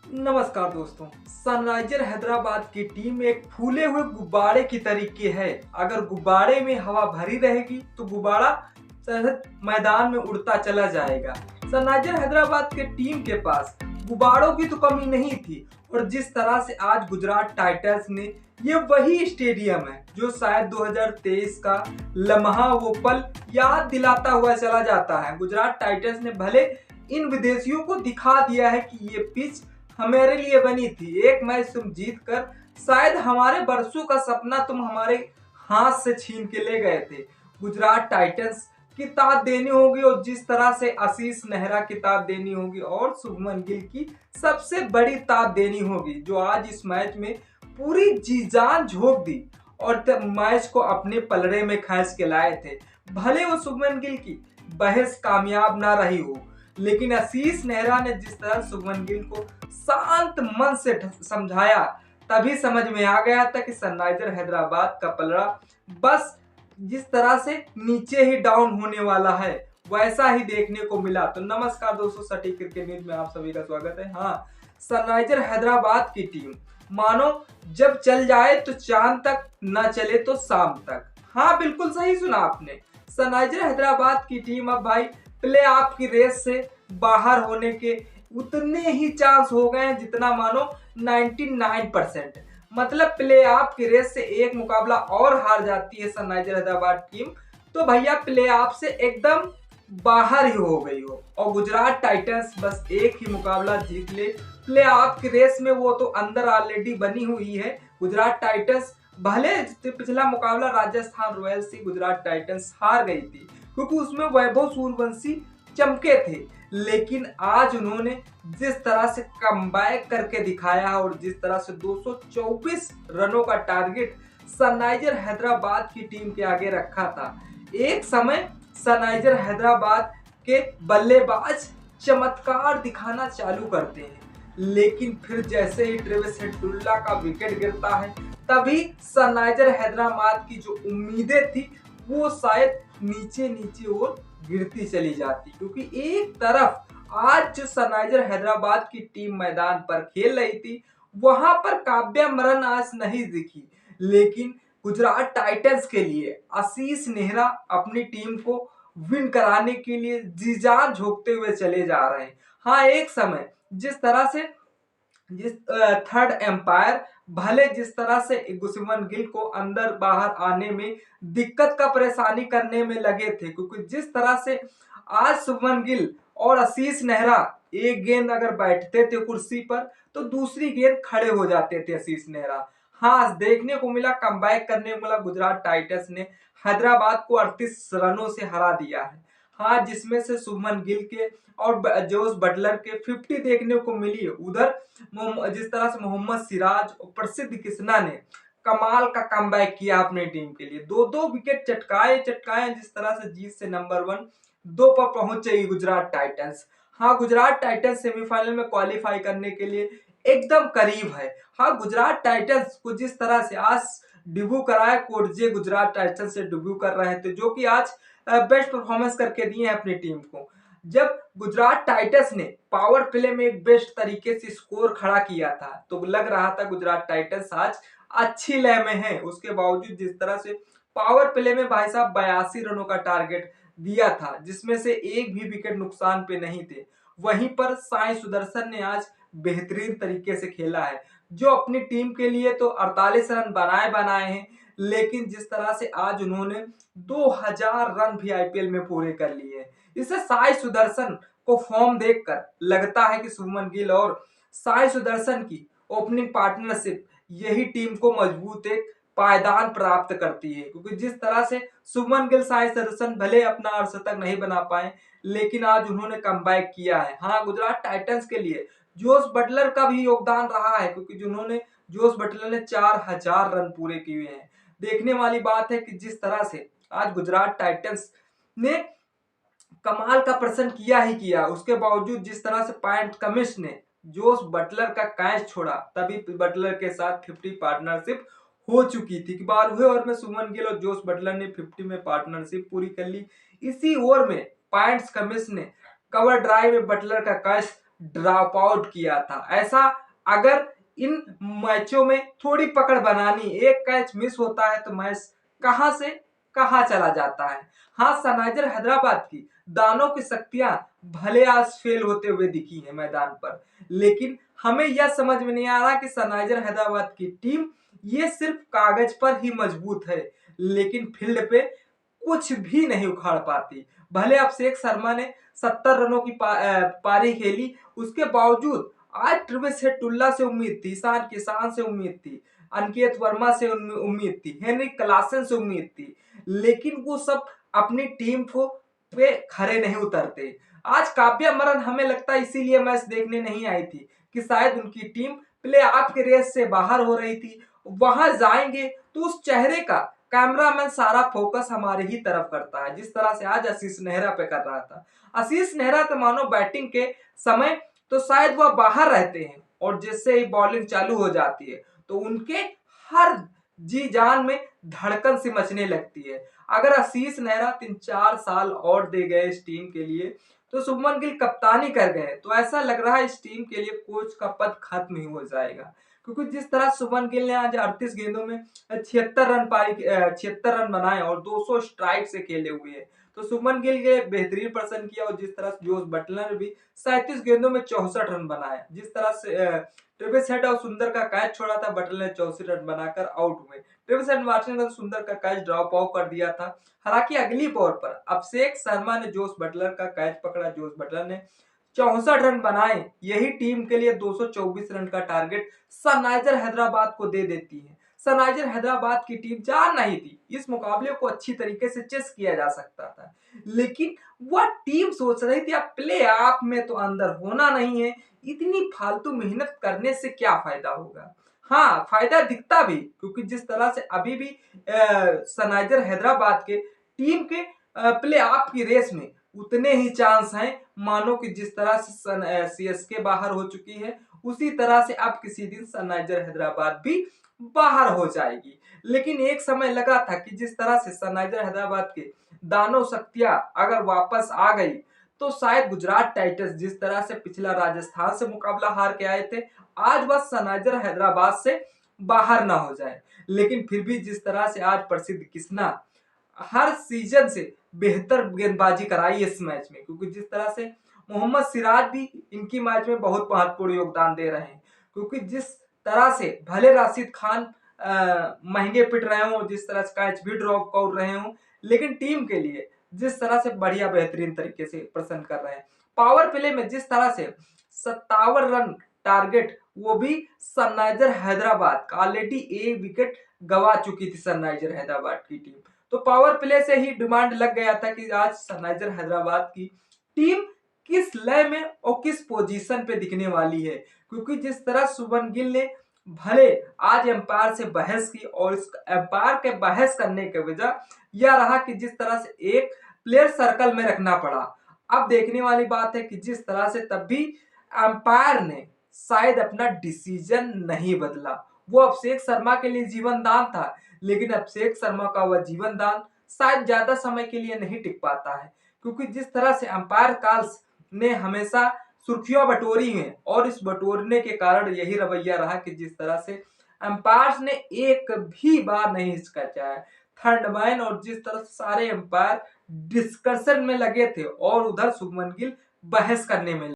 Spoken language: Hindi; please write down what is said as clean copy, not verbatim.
नमस्कार दोस्तों। सनराइजर हैदराबाद की टीम एक फूले हुए गुब्बारे की तरीके है। अगर गुब्बारे में हवा भरी रहेगी तो गुब्बारा सहज मैदान में उड़ता चला जाएगा। सनराइजर हैदराबाद के टीम के पास गुब्बारों की तो कमी नहीं थी, और जिस तरह से आज गुजरात टाइटंस ने, ये वही स्टेडियम है जो शायद 2023 का लम्हा वो पल याद दिलाता हुआ चला जाता है। गुजरात टाइटंस ने भले इन विदेशियों को दिखा दिया है कि ये पिच हमारे लिए बनी थी। एक मैच तुम जीत कर शायद हमारे बरसों का सपना तुम हमारे हाथ से छीन के ले गए थे। गुजरात टाइटंस की ताब देनी होगी, और जिस तरह से आशीष नेहरा की ताब देनी होगी और शुभमन गिल की सबसे बड़ी ताब देनी होगी, जो आज इस मैच में पूरी जी जान झोंक दी और मैच को अपने पलड़े में खींच के लाए थे। भले वो शुभमन गिल की बहस कामयाब ना रही हो, लेकिन आशीष नेहरा ने जिस तरह शुभमन गिल को शांत मन से समझाया, तभी समझ में आ गया था कि सनराइजर हैदराबाद का पलड़ा बस जिस तरह से नीचे ही डाउन होने वाला है वैसा ही देखने को मिला। तो नमस्कार दोस्तों, सटीक क्रिकेट न्यूज में आप सभी का स्वागत है। हाँ, सनराइजर हैदराबाद की टीम मानो जब चल जाए तो चांद तक, न चले तो शाम तक। हाँ, बिल्कुल सही सुना आपने। सनराइजर हैदराबाद की टीम अब भाई प्ले ऑफ की रेस से बाहर होने के उतने ही चांस हो गए हैं जितना मानो 99%। मतलब प्ले ऑफ की रेस से एक मुकाबला और हार जाती है सनराइजर हैदराबाद टीम तो भैया प्ले ऑफ से एकदम बाहर ही हो गई हो, और गुजरात टाइटंस बस एक ही मुकाबला जीत ले प्ले ऑफ की रेस में, वो तो अंदर ऑलरेडी बनी हुई है। गुजरात टाइटंस भले पिछला मुकाबला राजस्थान रॉयल्स से गुजरात टाइटंस हार गई थी, क्योंकि उसमें वैभव सूर्यवंशी चमके थे, लेकिन आज उन्होंने जिस तरह से कमबैक करके दिखाया और जिस तरह से 224 रनों का टारगेट सनराइजर हैदराबाद की टीम के आगे रखा था। एक समय सनराइजर हैदराबाद के बल्लेबाज चमत्कार दिखाना चालू करते हैं, लेकिन फिर जैसे ही ट्रेविस हेडुल्ला का विकेट गिरता है, तभी सनराइजर हैदराबाद की जो उम्मीदें थी वो शायद नीचे नीचे और गिरती चली जाती, क्योंकि एक तरफ आज जो सनराइजर हैदराबाद की टीम मैदान पर खेल रही थी वहां पर काव्या मरन आज नहीं दिखी, लेकिन गुजरात टाइटंस के लिए आशीष नेहरा अपनी टीम को विन कराने के लिए जी जान झोंकते हुए चले जा रहे हैं। हाँ, एक समय जिस तरह से जिस थर्ड एम्पायर भले जिस तरह से शुभमन गिल को अंदर बाहर आने में दिक्कत का परेशानी करने में लगे थे, क्योंकि जिस तरह से आज शुभमन गिल और आशीष नेहरा एक गेंद अगर बैठते थे कुर्सी पर तो दूसरी गेंद खड़े हो जाते थे आशीष नेहरा। हाँ, देखने को मिला, कमबैक करने को मिला। गुजरात टाइटंस ने हैदराबाद को 38 रनों से हरा दिया है। हाँ, जिसमें से शुभमन गिल के और जोस बटलर के 50 देखने को मिली है। उधर जिस तरह से मोहम्मद सिराज और प्रसिद्ध कृष्णा ने कमाल का कमबैक किया अपनी टीम के लिए, दो दो विकेट चटकाए चटकाए, जिस तरह से जीत से नंबर 1 2 पर पहुंचेगी गुजरात टाइटंस। हाँ, गुजरात टाइटंस सेमीफाइनल में क्वालिफाई करने के लिए एकदम करीब है। हाँ, गुजरात टाइटंस को जिस तरह से आज डेब्यू कराया, कोटजे गुजरात टाइटंस से डेब्यू कर रहे थे, जो कि आज बेस्ट परफॉर्मेंस करके दिए हैं अपनी टीम को। जब गुजरात टाइटंस ने पावर प्ले में एक बेस्ट तरीके से स्कोर खड़ा किया था तो लग रहा था गुजरात टाइटंस आज अच्छी लय में है। उसके बावजूद जिस तरह से पावर प्ले में भाई साहब 82 रनों का टारगेट दिया था, जिसमें से एक भी विकेट नुकसान पे नहीं थे, वहीं पर साई सुदर्शन ने आज बेहतरीन तरीके से खेला है, जो अपनी टीम के लिए तो 48 रन बनाए बनाए हैं, लेकिन जिस तरह से आज उन्होंने 2000 रन भी आईपीएल में पूरे कर लिए हैं। इससे साई सुदर्शन को फॉर्म देखकर लगता है कि शुभमन गिल और साई सुदर्शन की ओपनिंग पार्टनरशिप यही टीम को मजबूत एक पायदान प्राप्त करती है, क्योंकि जिस तरह से शुभमन गिल साई सुदर्शन भले अपना अर्धशतक नहीं बना पाए, लेकिन आज उन्होंने कमबैक किया है। हाँ, गुजरात टाइटंस के लिए जोस बटलर का भी योगदान रहा है, क्योंकि जिन्होंने जोस बटलर ने 4000 रन पूरे किए हैं। देखने वाली बात है कि जिस तरह से आज गुजरात टाइटंस ने कमाल का प्रदर्शन किया ही किया, उसके बावजूद जिस तरह से पैट कमिंस ने जोस बटलर का कैच छोड़ा, तभी बटलर के साथ 50 पार्टनरशिप हो चुकी थी कि 12वें ओवर में शुभमन गिल और जोस बटलर ने 50 में पार्टनरशिप पूरी कर ली। इसी ओवर में पैट कमिंस ने कवर ड्राइव में बटलर का कैच ड्रॉप आउट किया था। ऐसा अगर इन मैचों में थोड़ी पकड़ बनानी, एक कैच मिस होता है तो मैच कहां से कहां चला जाता है। हाँ, सनराइजर हैदराबाद की दानों की शक्तियां भले आज फेल होते हुए दिखी है मैदान पर, लेकिन हमें यह समझ में नहीं आ रहा कि सनराइजर हैदराबाद की टीम ये सिर्फ कागज पर ही मजबूत है, लेकिन फील्ड पे कुछ भी नहीं उखाड़ पाती। भले अभिषेक शर्मा ने 70 रनों की पारी खेली, उसके बावजूद आज ट्रेविस हेड से उम्मीद थी, ईशान किसान से उम्मीद थी, अनिकेत वर्मा से उम्मीद थी, हेनरिक क्लासन से उम्मीद थी, लेकिन वो सब अपनी टीम को पे खरे नहीं उतरते। आज काव्या मरन हमें लगता है इसीलिए मैच देखने नहीं आई थी कि शायद उनकी टीम प्ले ऑफ के रेस से बाहर हो रही थी। वहां जाएंगे तो उस चेहरे का कैमरामैन सारा फोकस हमारे ही तरफ करता है, जिस तरह से आज आशीष नेहरा पे कर रहा था। आशीष नेहरा तो मानो बैटिंग के समय तो शायद वह बाहर रहते हैं, और जैसे ही बॉलिंग चालू हो जाती है तो उनके हर जी जान में धड़कन सी मचने लगती है। अगर आशीष नेहरा 3-4 साल और दे गए इस टीम के लिए तो शुभमन गिल कप्तानी कर गए तो ऐसा लग रहा है इस टीम के लिए कोच का पद खत्म ही हो जाएगा। क्योंकि जिस तरह शुभमन गिल ने आज 38 गेंदों में 76 रन बनाए और 200 स्ट्राइक से खेले हुए हैं, तो शुभमन गिल ने बेहतरीन प्रदर्शन किया। और जिस तरह से जोस बटलर भी 37 गेंदों में 64 रन बनाए, जिस तरह से ट्रेविस हेड और सुंदर का कैच छोड़ा था, बटलर ने 64 रन बनाकर आउट हुए। ट्रेविस हेड वाटसन ने सुंदर का कैच ड्रॉप आउट कर दिया था। हालांकि अगली बॉल पर अभिषेक शर्मा ने जोस बटलर का कैच पकड़ा, जोस बटलर ने 64 रन बनाए। यही टीम के लिए 224 रन का टारगेट सनराइजर हैदराबाद को दे देती है। सनराइजर हैदराबाद की टीम जान नहीं थी इस मुकाबले को अच्छी तरीके से चेस किया जा सकता था, लेकिन वह टीम सोच रही थी अब प्ले ऑफ में तो अंदर होना नहीं है, इतनी फालतू मेहनत करने से क्या फायदा होगा। हाँ, फायदा दिखता भी, क्योंकि जिस तरह से अभी भी सनराइजर हैदराबाद के टीम के प्ले ऑफ की रेस में उतने ही चांस हैं मानो कि जिस तरह से सीएसके बाहर हो चुकी है, उसी तरह से अब किसी दिन सनराइजर हैदराबाद भी बाहर हो जाएगी। लेकिन एक समय लगा था कि जिस तरह से सनराइजर हैदराबाद के दानव शक्तियां अगर वापस आ गई तो शायद गुजरात टाइटंस जिस तरह से पिछला राजस्थान से मुकाबला हार के आए थे, आज वह सनराइजर हैदराबाद से बाहर ना हो जाए। लेकिन फिर भी जिस तरह से आज प्रसिद्ध कृष्णा हर सीजन से बेहतर गेंदबाजी कराई इस मैच में, क्योंकि जिस तरह से मोहम्मद सिराज भी इनकी मैच में बहुत महत्वपूर्ण योगदान दे रहे हैं। क्योंकि जिस तरह से भले राशिद खान महंगे पिट रहे हो, जिस तरह से कैच भी ड्रॉप कर रहे हो, लेकिन टीम के लिए जिस तरह से बढ़िया बेहतरीन तरीके से प्रसन्न कर रहे हैं। पावर प्ले में जिस तरह से 57 रन टारगेट, वो भी सनराइजर हैदराबाद ऑलरेडी एक विकेट गवा चुकी थी सनराइजर हैदराबाद की टीम। तो पावर प्ले से ही डिमांड लग गया था कि आज सनराइजर हैदराबाद की टीम किस लय में और किस पोजीशन पे दिखने वाली है। क्योंकि जिस तरह शुभमन गिल ने भले आज एम्पायर से बहस की, और इस एम्पायर के बहस करने की वजह यह रहा कि जिस तरह से एक प्लेयर सर्कल में रखना पड़ा। अब देखने वाली बात है कि जिस तरह से तब भी एम्पायर ने शायद अपना डिसीजन नहीं बदला। वो अभिषेक शर्मा के लिए जीवन दान था, लेकिन अभिषेक शर्मा का वह जीवन दान शायद ज्यादा समय के लिए नहीं टिक पाता है। क्योंकि जिस तरह से अंपायर कॉल्स ने हमेशा सुर्खियां बटोरी हैं, और इस बटोरने के कारण यही रवैया रहा कि जिस तरह से अंपायर्स ने एक भी बार नहीं हिचकिचाया थर्ड मैन, और जिस तरह से सारे अंपायर डिस्कशन में लगे थे और उधर शुभमन गिल बहस करने में